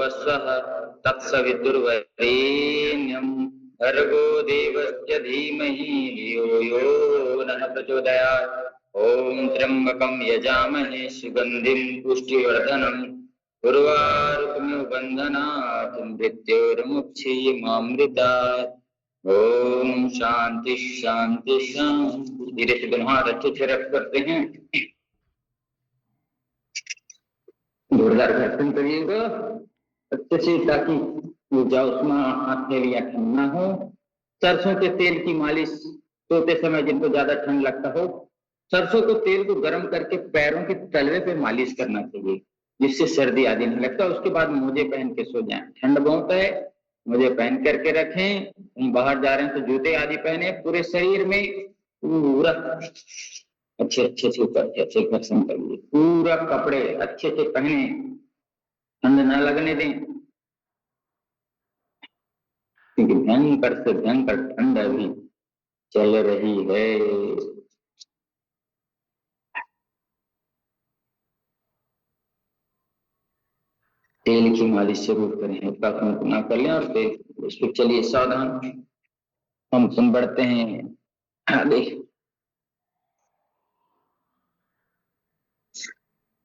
वस्वः तत्सवितुर्वरेण्यं भर्गो देवस्य धीमहि धियो यो नः प्रचोदयात्। ओम त्र्यंबकं यजामहे सुगंधिं पुष्टिवर्धनम् उर्वारुकमिव बन्धनात् मृत्योर्मुक्षीयमामृतात्। ओम शांति शांति शांति। धीरे से दोनों हाथ अच्छे से रख करते हैं। जोरदार घर्षण करिएगा अच्छे से, ताकि ऊर्जा उसमें हाथ में लिया ठंडा हो। सरसों के तेल की मालिश सोते समय जिनको ज्यादा ठंड लगता हो, सरसों के तेल को गर्म करके पैरों के तलवे पे मालिश करना चाहिए, जिससे सर्दी आदि नहीं लगता। उसके बाद मोजे पहन के सो जाएं। ठंड बहुत है, मोजे पहन करके रखें। कहीं बाहर जा रहे हैं तो जूते आदि पहने। पूरे शरीर में पूरा अच्छे अच्छे से अच्छे घर्षण करिए। पूरा कपड़े अच्छे से पहने, ठंड न लगने दें, क्योंकि भयंकर से भयंकर ठंड अभी चल रही है। तेल की मालिश जरूर करें, ना कर लें। और फिर इस पर चलिए सावधान, हम बढ़ते हैं आगे।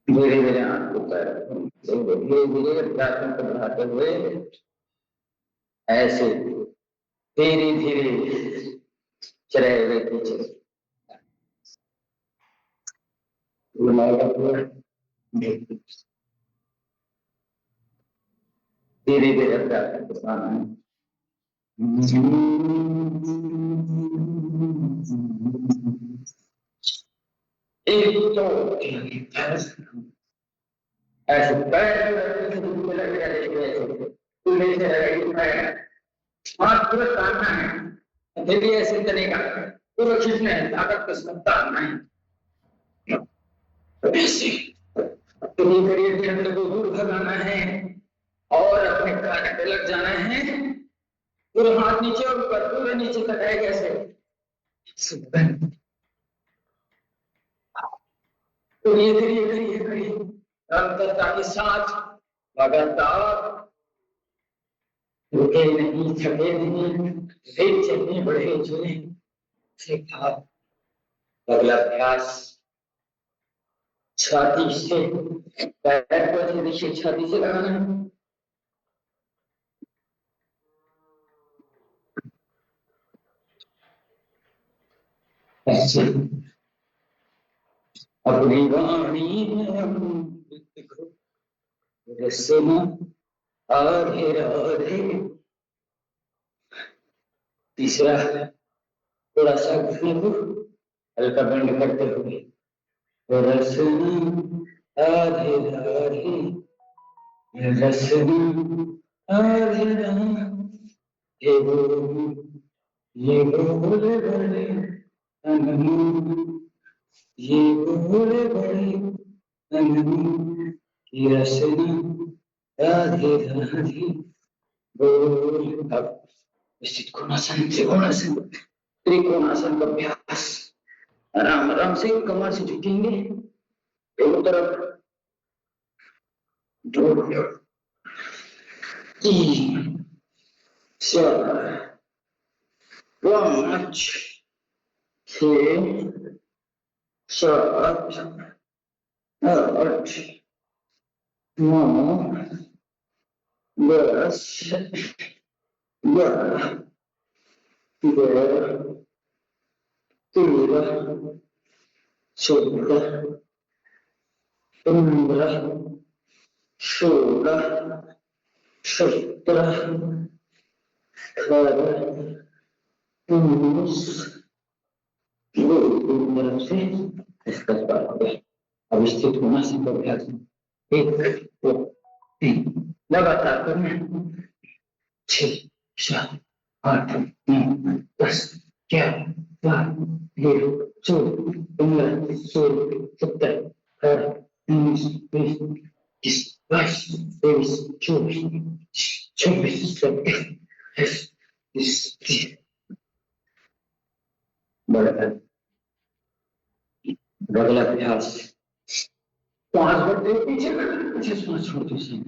धीरे धीरे आपको धीरे धीरे अभ्यासों को बढ़ाते हुए ऐसे धीरे धीरे चले हुए पीछे धीरे धीरे अभ्यास के सामने एक तो ऐसे पैर हाथ पूरा तानना है, फिर भी ऐसे चलेगा, पूरा खींचना है, ताकत के साथ तानना है। ऐसे करिए, ठंड को दूर भगाना है और अपने कार्य पे लग जाना है। पूरे हाथ नीचे और ऊपर, पूरे नीचे तक है कैसे तो ये करिए अंतरता के साथ लगातार, रुके नहीं, थके नहीं, फिर चलने बढ़े चले। अगला अभ्यास छाती से पैर को देखिए, छाती से लगाना है। ऐसे अपनी वाणी रसना आधे राधे। तीसरा थोड़ा सा हल्का बंद करते हुए रसना आधे राधे, रसना आधे राधे, ये बोले बड़े अनमोल, ये बोले बड़े अनमोल की रसना राधे राधे बोल। अब निश्चित कोणासन, त्रिकोणासन, त्रिकोणासन का अभ्यास। आराम आराम से कमर से झुकेंगे, एक तरफ 2 3 4 5 6 7 8 9 10 11 12 13 14 15 16 17 18 19 तरफ से इसका अब स्थित होना सिर्फ अभ्यास। 1 2 3 लगातार करना। 6 7 8 9 10 11 12 13 14 15 16 17 18 19 20 21 22 23 24 26 27 बढ़कर अगला अभ्यास। 5 बढ़ते पीछे सांस छोड़ते समय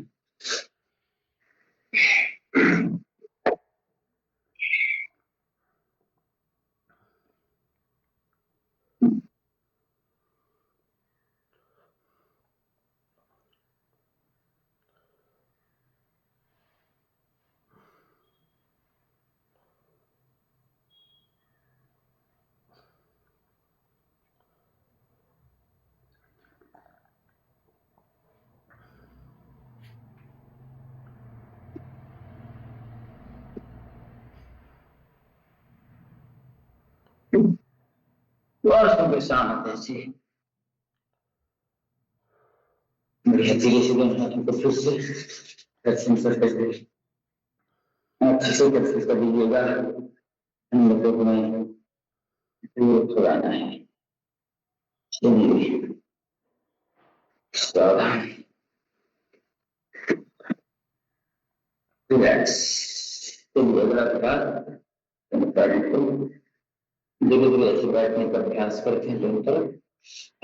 और सुबह शाम ऐसे बढ़िया धीरे से हाथों को फिर से दर्शन करते अच्छे से दर्शन कर लीजिएगा। हम लोगों को छुड़ाना है। चलिए सावधान, रिलैक्स। चलिए अगला प्रकार धीरे धीरे ऐसे बैठने का अभ्यास करते हैं। दोनों तरफ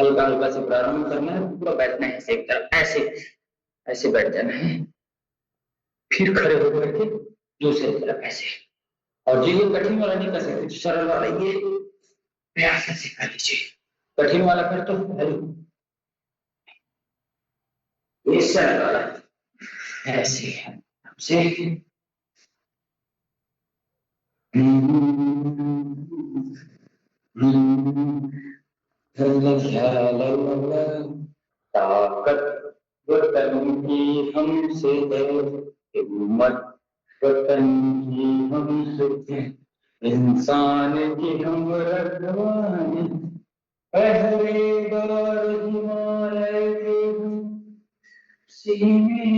हल्का हल्का से प्रारंभ करना है, पूरा बैठना है एक तरफ, ऐसे ऐसे बैठ जाना है, फिर खड़े होकर के दूसरी तरफ ऐसे। और जो ये कठिन वाला नहीं कर सकते, सरल वाला ये प्रयास ऐसे कर लीजिए। कठिन वाला कर तो ये सरल वाला ऐसे से ताकत वतन की हमसे है, हिम्मत वतन की हमसे है, इंसान की हम रखवाने, पहरेदार हिमालय के सीने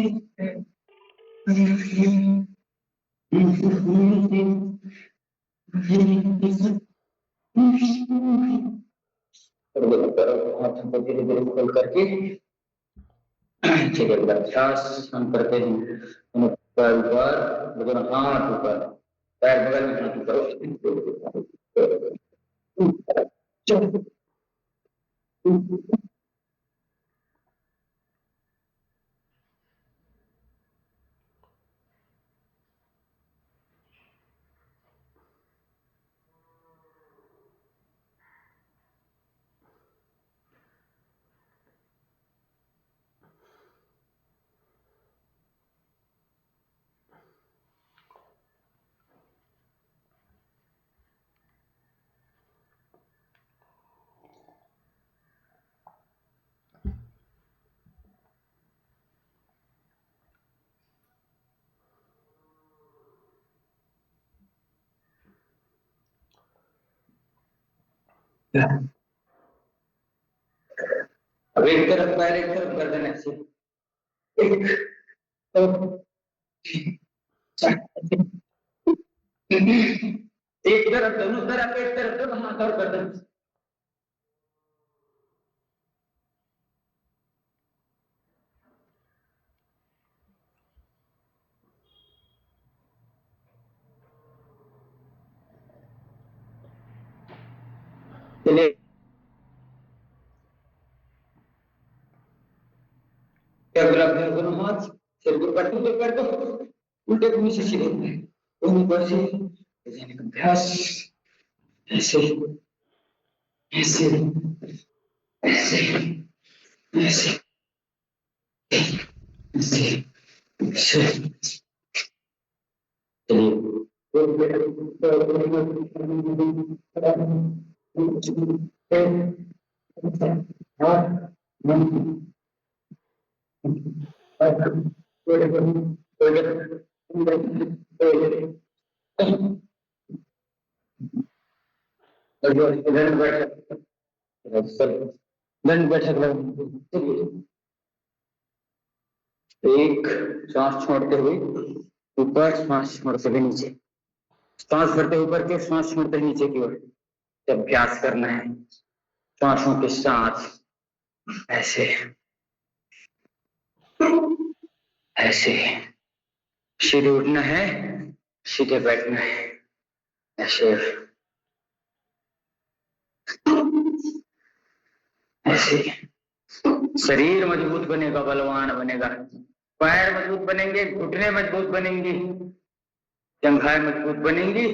हाथों को धीरे धीरे खोल करके चलिए अगला अभ्यास हम करते हैं। पैर ऊपर, दोनों हाथ ऊपर, पैर बगल में, हाथ ऊपर। अब एक तरफ पैर, एक तरफ गर्दन, ऐसे एक एक तरफ, दोनों तरफ, एक तरफ दोनों हाथ और गर्दन। चलिए दोनों हाथ सिर को पट्टी पे कर दो, उल्टे घूम से सीधे ऊपर से अभ्यास ऐसे ऐसे ऐसे ऐसे ऐसे ऐसे। दंड बैठक एक सांस छोड़ते हुए ऊपर, सांस छोड़ते हुए नीचे, सांस भरते ऊपर के, सांस छोड़ते नीचे की ओर अभ्यास करना है। सांसों के साथ ऐसे ऐसे सीधे उठना है, सीधे बैठना है, ऐसे ऐसे। शरीर मजबूत बनेगा, बलवान बनेगा, पैर मजबूत बनेंगे, घुटने मजबूत बनेंगी, जंघाएं मजबूत बनेंगी,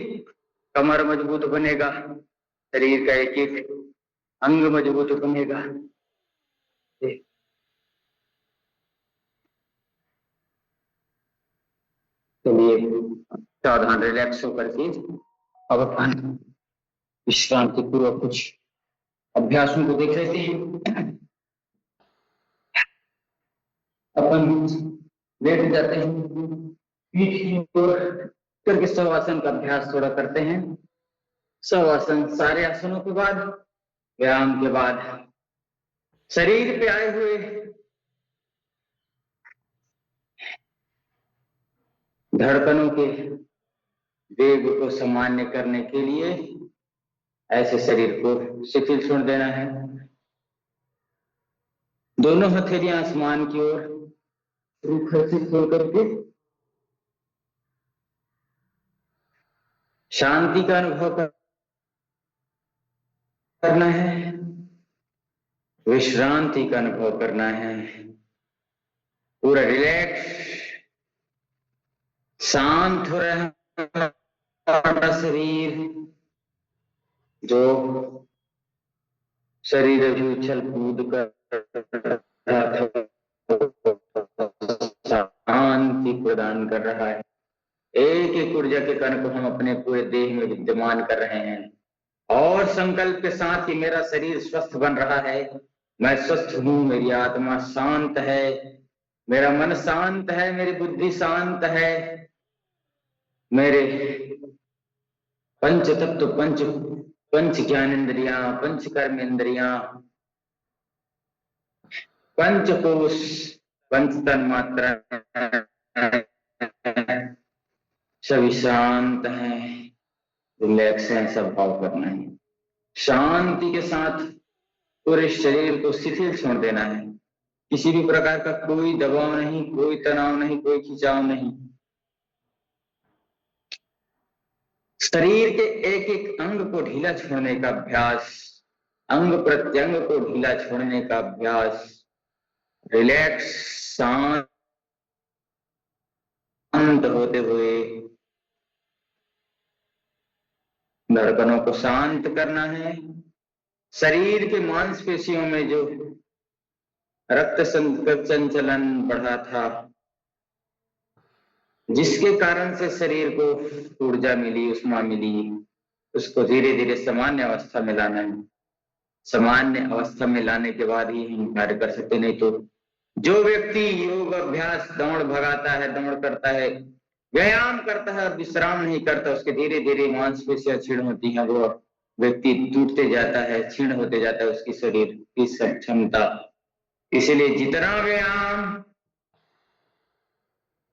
कमर मजबूत बनेगा, शरीर का एक एक अंग मजबूत बनेगा। चलिए सावधान, रिलैक्स होकर के अब अपन विश्रांति पूर्वक कुछ अभ्यासों को देख लेते हैं। अपन लेट जाते हैं, पीठ की ओर करके शवासन का अभ्यास थोड़ा करते हैं। शवासन सारे आसनों के बाद व्यायाम के बाद शरीर पे आए हुए धड़कनों के वेग को सामान्य करने के लिए ऐसे शरीर को शिथिल छोड़ देना है। दोनों हथेलियां आसमान की ओर रुख खोल करके शांति का अनुभव करना है, विश्रांति का अनुभव करना है। पूरा रिलैक्स शांत हो रहा शरीर, जो शरीर अभी उछल कूद कर शांति प्रदान कर रहा है। एक एक ऊर्जा के कण को हम अपने पूरे देह में विद्यमान कर रहे हैं और संकल्प के साथ ही मेरा शरीर स्वस्थ बन रहा है, मैं स्वस्थ हूं, मेरी आत्मा शांत है, मेरा मन शांत है, मेरी बुद्धि शांत है, मेरे पंच तत्व पंच ज्ञानेन्द्रियां, पंच कर्मेंद्रियां, पंच कोश, पंच तन्मात्रा सभी शांत हैं, रिलैक्स है। सब भाव करना है, शांति के साथ पूरे शरीर को शिथिल छोड़ देना है। किसी भी प्रकार का कोई दबाव नहीं, कोई तनाव नहीं, कोई खिंचाव नहीं। शरीर के एक एक अंग को ढीला छोड़ने का अभ्यास, अंग प्रत्यंग को ढीला छोड़ने का अभ्यास, रिलैक्स शांत होते हुए धड़कनों को शांत करना है। शरीर के मांसपेशियों में जो रक्त संचलन बढ़ा था, जिसके कारण से शरीर को ऊर्जा मिली, उष्मा मिली, उसको धीरे धीरे सामान्य अवस्था में लाना है। सामान्य अवस्था में लाने के बाद ही हम कार्य कर सकते, नहीं तो जो व्यक्ति योग अभ्यास दौड़ भगाता है, दौड़ करता है, व्यायाम करता है और विश्राम नहीं करता, उसके धीरे धीरे मांसपेशियां क्षीण होती हैं, वो व्यक्ति टूटते जाता है, क्षीण होते जाता है उसकी शरीर की क्षमता। इसलिए जितना व्यायाम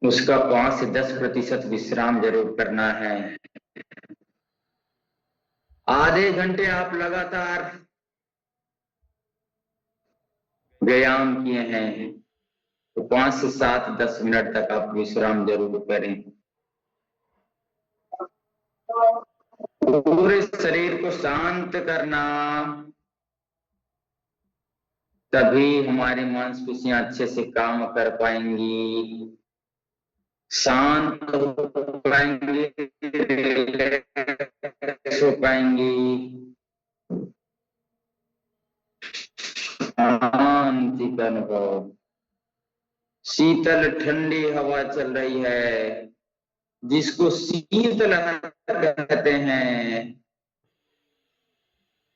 उसका 5 से 10% विश्राम जरूर करना है। आधे घंटे आप लगातार व्यायाम किए हैं तो 5 से 7-10 मिनट तक आप विश्राम जरूर करें। पूरे शरीर को शांत करना, तभी हमारी मांसपेशियां अच्छे से काम कर पाएंगी, शांत हो पाएंगी, रिलैक्स हो पाएंगी, शांति का अनुभव। शीतल ठंडी हवा चल रही है, जिसको शीतलहर कहते हैं,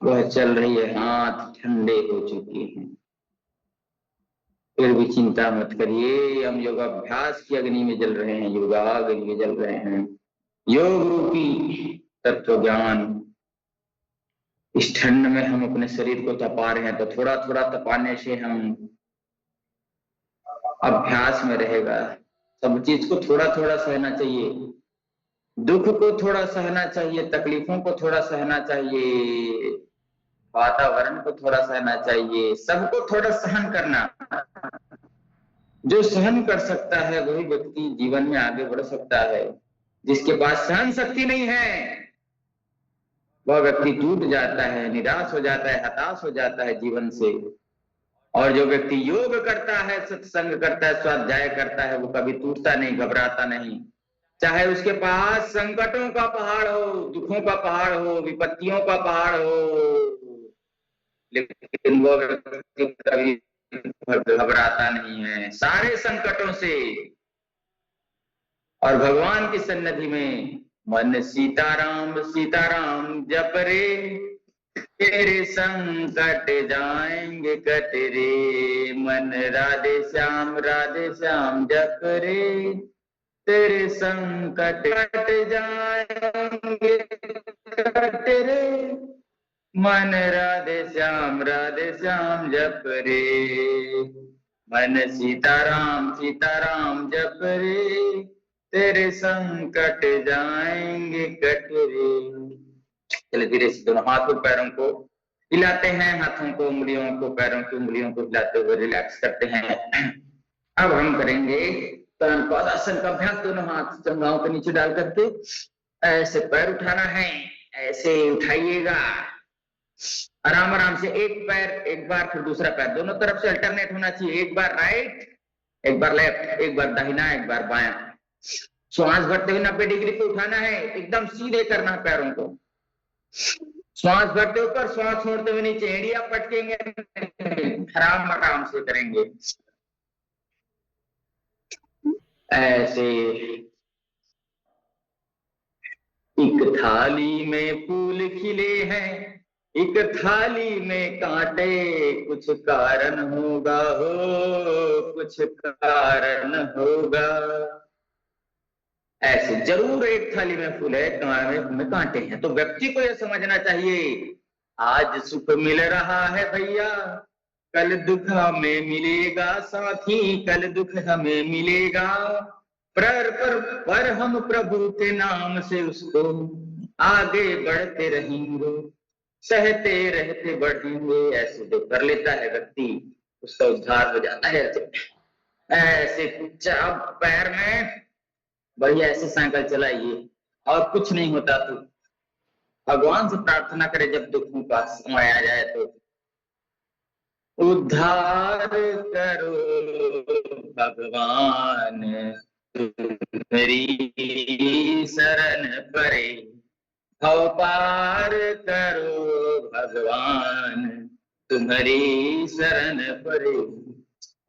वह चल रही है, हाथ ठंडे हो चुके हैं। फिर भी चिंता मत करिए, हम योगाभ्यास की अग्नि में जल रहे हैं, योगाग्नि में जल रहे हैं। योग रूपी तत्व ज्ञान, इस ठंड में हम अपने शरीर को तपा रहे हैं, तो थोड़ा थोड़ा तपाने से हम अभ्यास में रहेगा। सब चीज को थोड़ा थोड़ा सहना चाहिए, दुख को थोड़ा सहना चाहिए, तकलीफों को थोड़ा सहना चाहिए, वातावरण को थोड़ा सहना चाहिए, सबको थोड़ा सहन करना। जो सहन कर सकता है वही व्यक्ति जीवन में आगे बढ़ सकता है। जिसके पास सहन शक्ति नहीं है वह व्यक्ति टूट जाता है, निराश हो जाता है, हताश हो जाता है जीवन से। और जो व्यक्ति योग करता है, सत्संग करता है, स्वाध्याय करता है, वो कभी टूटता नहीं, घबराता नहीं। चाहे उसके पास संकटों का पहाड़ हो, दुखों का पहाड़ हो, विपत्तियों का पहाड़ हो, लेकिन वो व्यक्ति कभी घबराता नहीं है सारे संकटों से। और भगवान की सन्निधि में मन सीताराम सीताराम जप रे, तेरे संकट जाएंगे कट रे। मन राधे श्याम जप रे, तेरे संकट कट जाएंगे कट रे। मन राधे श्याम जप रे, मन सीताराम जप रे, तेरे संकट जाएंगे कट रे। चलिए धीरे से दोनों हाथों पैरों को हिलाते हैं, हाथों को उंगलियों को पैरों की उंगलियों को हिलाते हुए रिलैक्स करते हैं। अब हम करेंगे पादासन का अभ्यास। दोनों हाथ जंघाओं के नीचे डाल करके ऐसे पैर उठाना है, ऐसे उठाइएगा आराम आराम से। एक पैर एक बार, फिर दूसरा पैर, दोनों तरफ से अल्टरनेट होना चाहिए। एक बार राइट, एक बार लेफ्ट, एक बार दाहिना, एक बार बायां। श्वास भरते हुए 90 डिग्री पे उठाना है, एकदम सीधे करना है पैरों को। श्वास भरते ऊपर, श्वास छोड़ते हुए नीचे, एड़िया पटकेंगे, आराम आराम से करेंगे ऐसे। एक थाली में फूल खिले हैं, एक थाली में कांटे, कुछ कारण होगा हो, कुछ कारण होगा। ऐसे जरूर एक थाली में फूल है, में कांटे हैं, तो व्यक्ति को यह समझना चाहिए आज सुख मिल रहा है भैया, कल दुख हमें मिलेगा साथी, कल दुख हमें मिलेगा। पर हम प्रभु के नाम से उसको आगे बढ़ते रहेंगे, सहते रहते बढ़ेंगे। ऐसे जो कर लेता है व्यक्ति, उसका उद्धार हो जाता है। ऐसे पैर में बढ़िया ऐसे साइकिल चलाइए, और कुछ नहीं होता तो भगवान से प्रार्थना करें जब दुखों का समय आ जाए तो, उद्धार करो भगवान मेरी शरण परे, भव पार करो भगवान तुम्हारी शरण परे।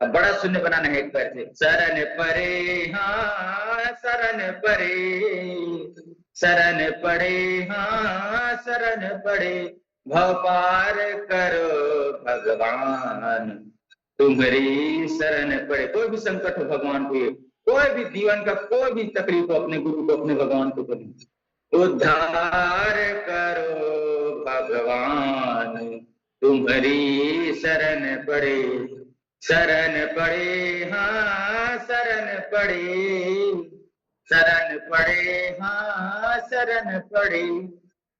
अब बड़ा शून्य बनाना है एक पैर से, शरण परे हाँ शरण परे, शरण पड़े हाँ शरण पड़े, भव पार करो भगवान तुम्हारी शरण पड़े। कोई भी संकट हो भगवान को, कोई भी जीवन का कोई भी तकलीफ हो, अपने गुरु को अपने भगवान को करें, उद्धार करो भगवान तुम्हारी शरण पड़े, शरण पड़े हाँ शरण पड़े, शरण पड़े हाँ शरण पड़े,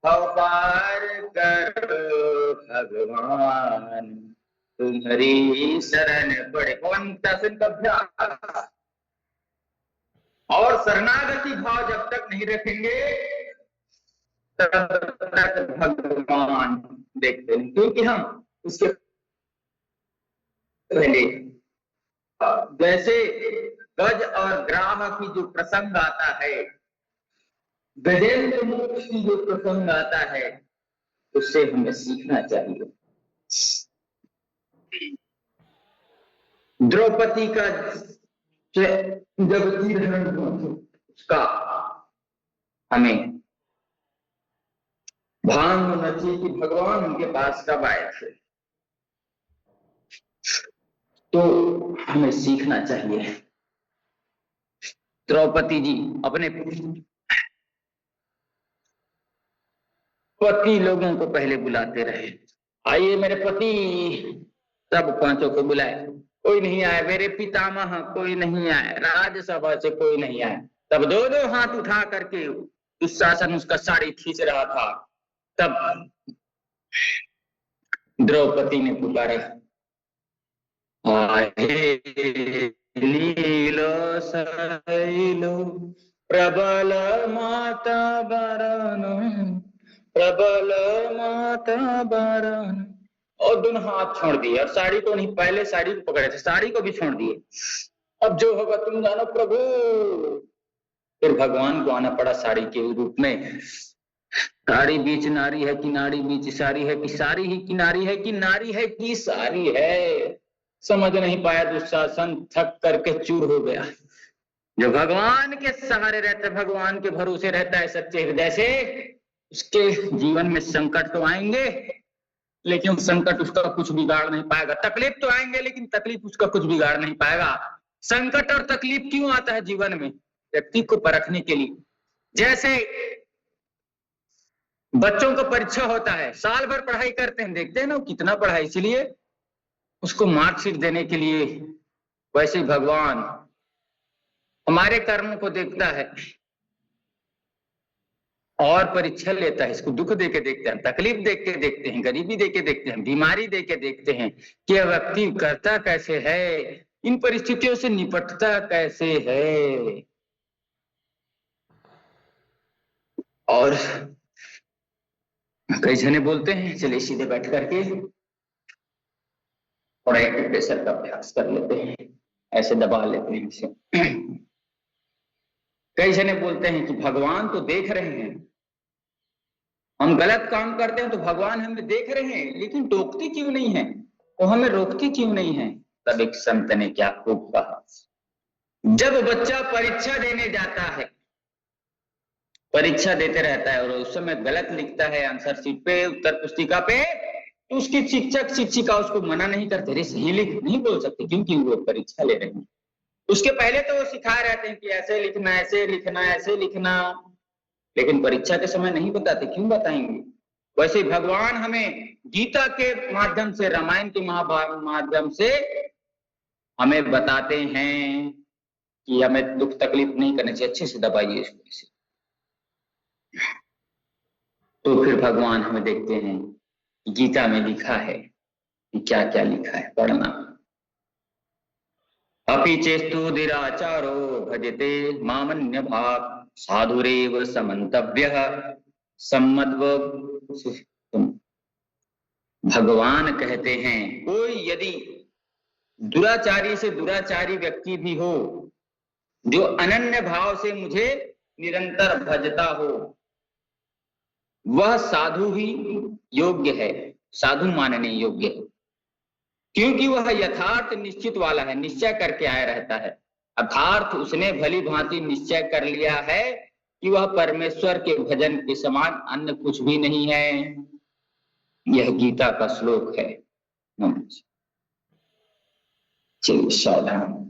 भव पार करो भगवान तुम्हारी शरण पड़े। पवन का अभ्यास। और शरणागति भाव जब तक नहीं रखेंगे तब तक भगवान देखते नहीं, क्योंकि हम उसके पहले जैसे गज और ग्राह की जो प्रसंग आता है, गजेंद्र मोक्ष की जो प्रसंग आता है, उससे हमें सीखना चाहिए। द्रौपदी का जब तीरहरण उसका हमें भान होना चाहिए कि भगवान उनके पास कब आए थे, तो हमें सीखना चाहिए। द्रौपदी जी अपने पति लोगों को पहले बुलाते रहे, आइए मेरे पति, सब पांचों को बुलाए, कोई नहीं आए, मेरे पितामह कोई नहीं आए, राज्यसभा से कोई नहीं आए। तब दो दो हाथ उठा करके दुशासन उसका साड़ी खींच रहा था, तब द्रौपदी ने पुकारा, नीलो शैलो प्रबल माता बरनो, प्रबल माता बरन, और दोनों हाथ छोड़ दिए, और साड़ी को नहीं, पहले साड़ी को पकड़े थे, साड़ी को भी छोड़ दिए। अब जो होगा तुम जानो प्रभु। फिर भगवान को आना पड़ा साड़ी के रूप में। साड़ी बीच नारी है कि नारी बीच साड़ी है, कि साड़ी ही किनारी है कि नारी है कि सारी है, समझ नहीं पाया दुशासन, थक करके चूर हो गया। जो भगवान के सहारे रहता है, भगवान के भरोसे रहता है सच्चे हृदय से, उसके जीवन में संकट तो आएंगे, लेकिन संकट उसका कुछ बिगाड़ नहीं पाएगा। तकलीफ तो आएंगे, लेकिन तकलीफ उसका कुछ बिगाड़ नहीं पाएगा। संकट और तकलीफ क्यों आता है जीवन में? व्यक्ति को परखने के लिए। जैसे बच्चों का परीक्षा होता है, साल भर पढ़ाई करते हैं, देखते हैं ना कितना पढ़ा, इसलिए उसको मार्कशीट देने के लिए। वैसे ही भगवान हमारे कर्मों को देखता है और परीक्षा लेता है। इसको दुख देके देखते हैं, तकलीफ देख के देखते हैं, गरीबी देके देखते हैं, बीमारी देके देखते हैं कि यह व्यक्ति करता कैसे है, इन परिस्थितियों से निपटता कैसे है। और कई जने बोलते हैं चलिए सीधे बैठ करके और एक्यूप्रेशर का अभ्यास कर लेते हैं, ऐसे दबा लेते हैं इसे। कई जने बोलते हैं कि भगवान तो देख रहे हैं, हम गलत काम करते हैं तो भगवान हमें देख रहे हैं, लेकिन टोकते क्यों नहीं है, वो हमें रोकते क्यों नहीं है। तब एक संत ने क्या खूब कहा, जब बच्चा परीक्षा देने जाता है, परीक्षा देते रहता है और उस समय गलत लिखता है आंसर शीट पे, उत्तर पुस्तिका पे, तो उसकी शिक्षक शिक्षिका उसको मना नहीं करते, अरे सही लिख, नहीं बोल सकते क्योंकि वो परीक्षा ले रहे हैं। उसके पहले तो वो सिखा रहते हैं कि ऐसे लिखना, ऐसे लिखना, ऐसे लिखना, लेकिन परीक्षा के समय नहीं बताते, क्यों बताएंगे। वैसे भगवान हमें गीता के माध्यम से, रामायण के महाभारत माध्यम से हमें बताते हैं कि हमें दुख तकलीफ नहीं करनी चाहिए, अच्छे से दबाइए इसको। तो फिर भगवान हमें देखते हैं गीता में लिखा है कि क्या क्या लिखा है, पढ़ना। अपि चेस्तु दिराचारो भजते मामन्य भाग साधुरेव समन्तव्यः सम्मद्व। भगवान कहते हैं कोई यदि दुराचारी से दुराचारी व्यक्ति भी हो, जो अनन्य भाव से मुझे निरंतर भजता हो, वह साधु ही योग्य है, साधु मानने योग्य है, क्योंकि वह यथार्थ निश्चित वाला है, निश्चय करके आया रहता है। अर्थात उसने भली भांति निश्चय कर लिया है कि वह परमेश्वर के भजन के समान अन्य कुछ भी नहीं है। यह गीता का श्लोक है। चलिए सावधान।